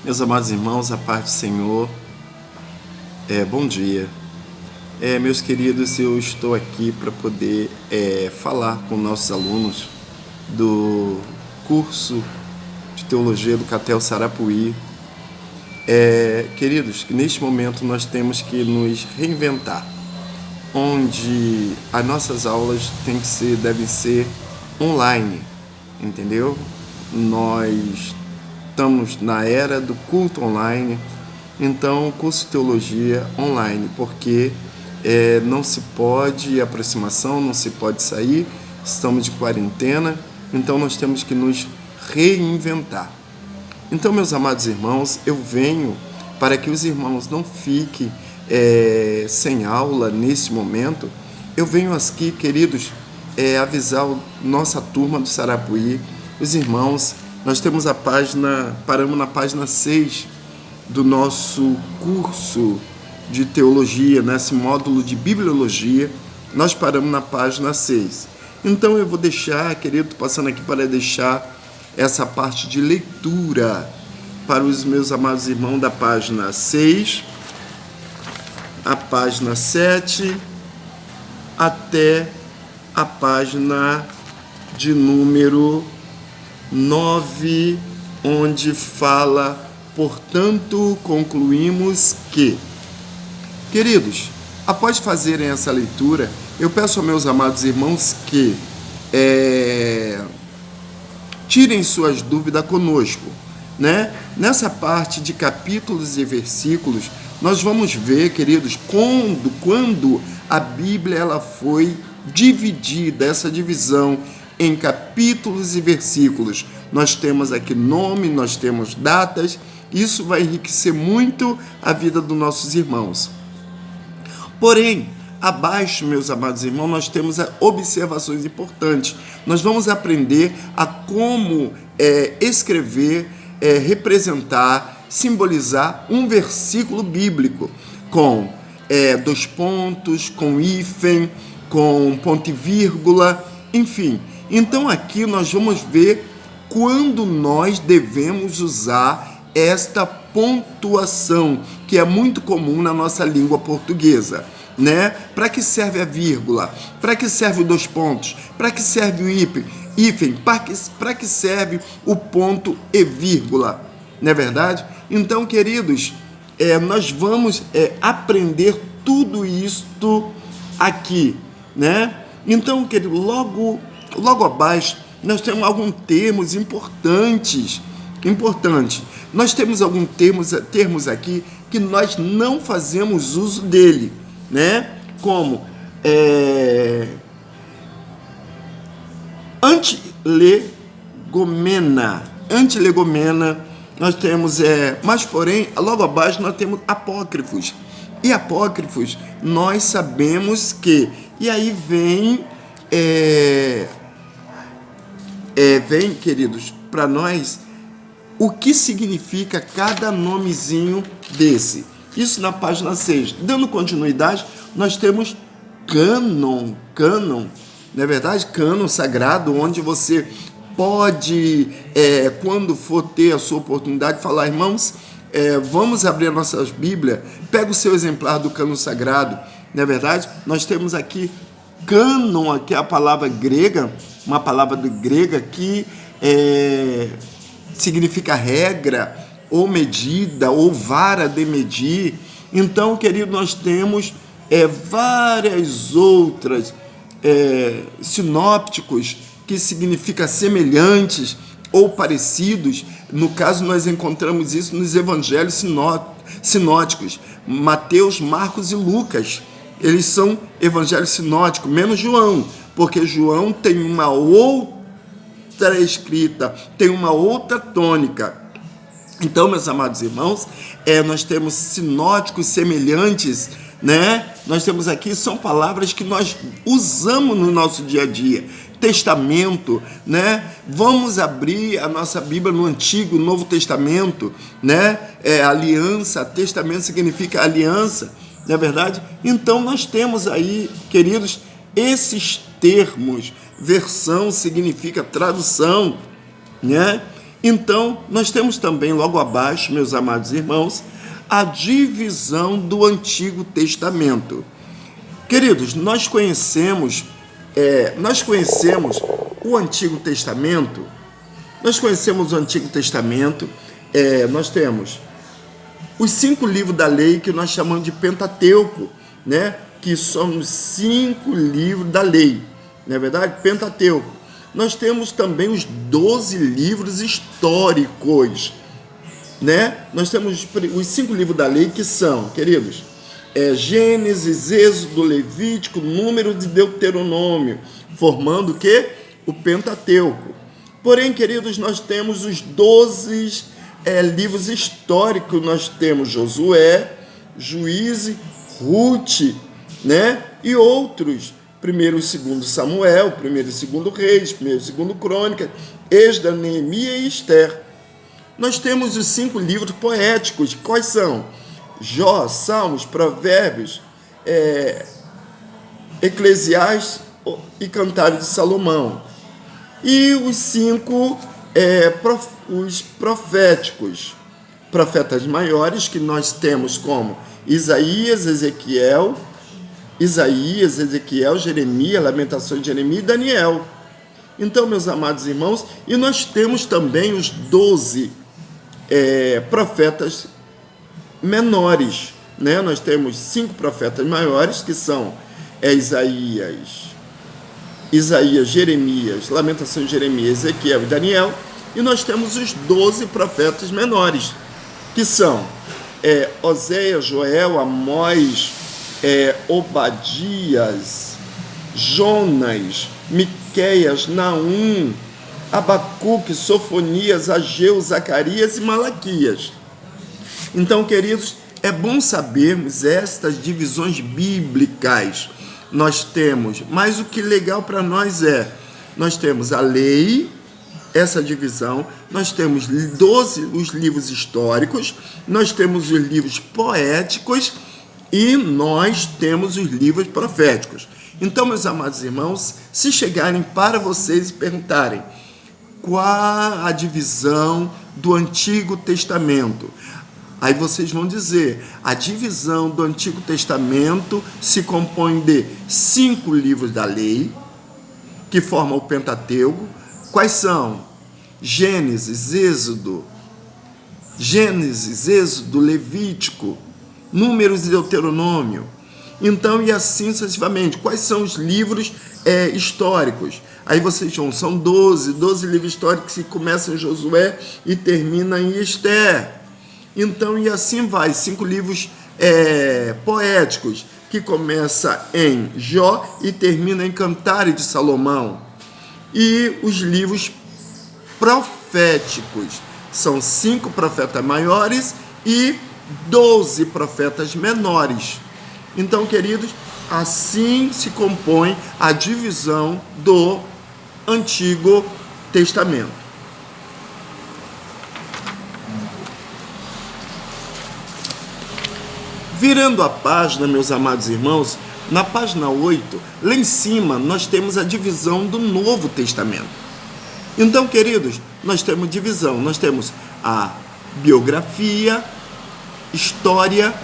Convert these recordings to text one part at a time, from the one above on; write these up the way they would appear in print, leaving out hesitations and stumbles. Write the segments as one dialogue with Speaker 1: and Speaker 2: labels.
Speaker 1: Meus amados irmãos, a paz do Senhor, bom dia. Meus queridos, eu estou aqui para poder falar com nossos alunos do curso de Teologia do Catel Sarapuí. Queridos, que neste momento nós temos que nos reinventar, onde as nossas aulas devem ser online, entendeu? Nós estamos na era do culto online, então curso de teologia online, porque não se pode aproximação, não se pode sair, estamos de quarentena, então nós temos que nos reinventar. Então, meus amados irmãos, eu venho para que os irmãos não fiquem sem aula nesse momento. Eu venho aqui, queridos, avisar a nossa turma do Sarapuí, os irmãos. Nós temos paramos na página 6 do nosso curso de teologia, nesse módulo de bibliologia, nós paramos na página 6. Então eu vou deixar, querido, passando aqui para deixar essa parte de leitura para os meus amados irmãos da página 6, a página 7, até a página de número 9, onde fala, portanto, concluímos que... Queridos, após fazerem essa leitura, eu peço aos meus amados irmãos que tirem suas dúvidas conosco, né? Nessa parte de capítulos e versículos, nós vamos ver, queridos, quando a Bíblia ela foi dividida, essa divisão em capítulos e versículos. Nós temos aqui nome, nós temos datas, isso vai enriquecer muito a vida dos nossos irmãos. Porém, abaixo, meus amados irmãos, nós temos observações importantes. Nós vamos aprender a como escrever, representar, simbolizar um versículo bíblico com 2 pontos, com hífen, com ponto e vírgula, enfim. Então aqui nós vamos ver quando nós devemos usar esta pontuação, que é muito comum na nossa língua portuguesa, né? Para que serve a vírgula? Para que serve os 2 pontos? Para que serve o hífen? Para que serve o ponto e vírgula? Não é verdade? Então, queridos, nós vamos aprender tudo isto aqui, né? Então, querido, logo abaixo, nós temos alguns termos importantes. Nós temos alguns termos aqui que nós não fazemos uso dele, né? Como antilegomena, nós temos, mas porém, logo abaixo nós temos apócrifos. E apócrifos, nós sabemos que, e aí vem, queridos, para nós, o que significa cada nomezinho desse. Isso na página 6. Dando continuidade, nós temos cânon, não é verdade? Cânon sagrado, onde você pode, quando for ter a sua oportunidade, falar, irmãos, vamos abrir a nossa Bíblia, pega o seu exemplar do cânon sagrado, não é verdade? Nós temos aqui cânon, que é a palavra grega, uma palavra grega que significa regra, ou medida, ou vara de medir. Então, querido, nós temos várias outras sinópticos, que significa semelhantes ou parecidos. No caso, nós encontramos isso nos evangelhos sinóticos, Mateus, Marcos e Lucas. Eles são evangelhos sinóticos, menos João, porque João tem uma outra escrita, tem uma outra tônica. Então, meus amados irmãos, nós temos sinóticos semelhantes, né? Nós temos aqui, são palavras que nós usamos no nosso dia a dia. Testamento, né? Vamos abrir a nossa Bíblia no Antigo e Novo Testamento, né? Aliança, testamento significa aliança, não é verdade? Então, nós temos aí, queridos, esses termos. Versão significa tradução, né? Então, nós temos também, logo abaixo, meus amados irmãos, a divisão do Antigo Testamento. Queridos, nós conhecemos o Antigo Testamento. Nós temos os 5 livros da lei que nós chamamos de Pentateuco, né? Que são os 5 livros da lei, não é verdade? Pentateuco. Nós temos também os 12 livros históricos, né? Nós temos os 5 livros da lei que são, queridos, Gênesis, Êxodo, Levítico, Número de Deuteronômio, formando o quê? O Pentateuco. Porém, queridos, nós temos os 12 livros históricos. Nós temos Josué, Juízes, Ruth, né? E outros, 1º e 2º Samuel, 1º e 2º Reis, 1º e 2º Crônicas, Esdras, Neemias e Esther. Nós temos os 5 livros poéticos. Quais são? Jó, Salmos, Provérbios, Eclesiastes e Cantares de Salomão. E os 5 os proféticos, profetas maiores, que nós temos como Isaías, Ezequiel, Jeremias, Lamentações de Jeremias e Daniel. Então, meus amados irmãos, e nós temos também os 12 profetas menores, né? Nós temos 5 profetas maiores, que são Isaías, Jeremias, Lamentações de Jeremias, Ezequiel e Daniel. E nós temos os 12 profetas menores, que são Oséias, Joel, Amós, Obadias, Jonas, Miqueias, Naum, Abacuque, Sofonias, Ageu, Zacarias e Malaquias. Então, queridos, é bom sabermos estas divisões bíblicas. Nós temos, mas o que legal para nós nós temos a lei, essa divisão, nós temos 12 os livros históricos, nós temos os livros poéticos e nós temos os livros proféticos. Então, meus amados irmãos, se chegarem para vocês e perguntarem qual a divisão do Antigo Testamento, aí vocês vão dizer, a divisão do Antigo Testamento se compõe de 5 livros da lei, que formam o Pentateuco. Quais são? Gênesis, Êxodo, Levítico, Números e Deuteronômio. Então, e assim sucessivamente. Quais são os livros históricos? Aí vocês vão, são 12 livros históricos que começam em Josué e terminam em Esther. Então, e assim vai, 5 livros poéticos, que começa em Jó e termina em Cantares de Salomão. E os livros proféticos, são 5 profetas maiores e 12 profetas menores. Então, queridos, assim se compõe a divisão do Antigo Testamento. Virando a página, meus amados irmãos, na página 8, lá em cima, nós temos a divisão do Novo Testamento. Então, queridos, nós temos divisão, nós temos a biografia, história,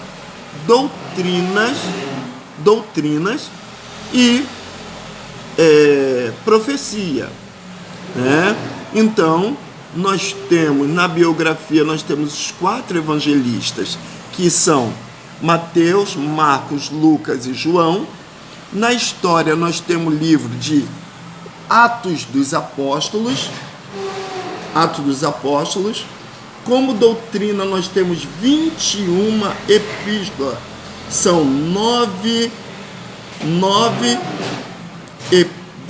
Speaker 1: doutrinas e profecia, né? Então, nós temos, na biografia, nós temos os 4 evangelistas, que são Mateus, Marcos, Lucas e João. Na história, nós temos o livro de Atos dos Apóstolos. Como doutrina, nós temos 21 epístolas. São 9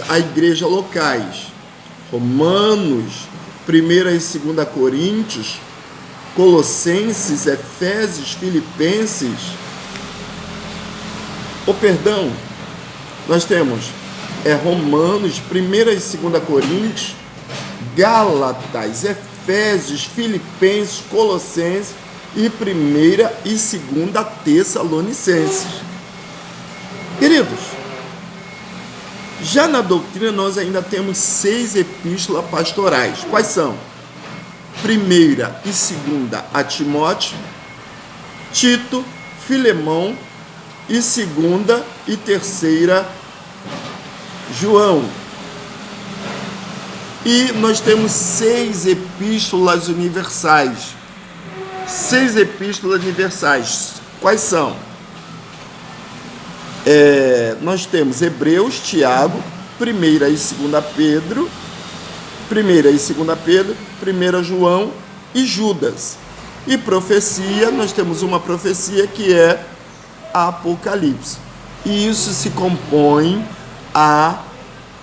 Speaker 1: a igreja locais. Romanos, 1ª e 2ª Coríntios, Colossenses, Efésios, Filipenses. Nós temos Romanos, 1ª e 2ª Coríntios, Gálatas, Efésios, Filipenses, Colossenses e 1ª e 2ª Tessalonicenses. Queridos, já na doutrina nós ainda temos 6 epístolas pastorais. Quais são? primeira e segunda a Timóteo, Tito, Filemão e segunda e terceira João. E nós temos 6 epístolas universais. 6 epístolas universais. Quais são? Nós temos Hebreus, Tiago, 1ª e 2ª Pedro, 1ª e 2ª Pedro, 1ª João e Judas. E profecia, nós temos uma profecia que é Apocalipse. E isso se compõe a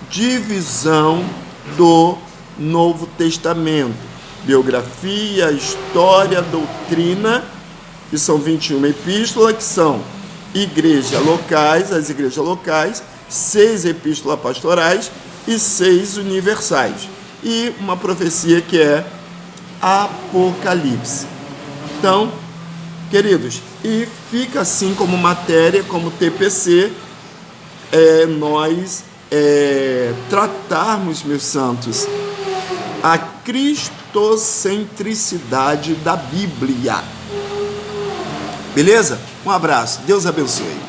Speaker 1: divisão do Novo Testamento: biografia, história, doutrina, que são 21 epístolas, que são igrejas locais, as igrejas locais, 6 epístolas pastorais e 6 universais. E uma profecia que é Apocalipse. Então, queridos, e fica assim como matéria, como TPC, nós tratarmos, meus santos, a cristocentricidade da Bíblia. Beleza? Um abraço. Deus abençoe.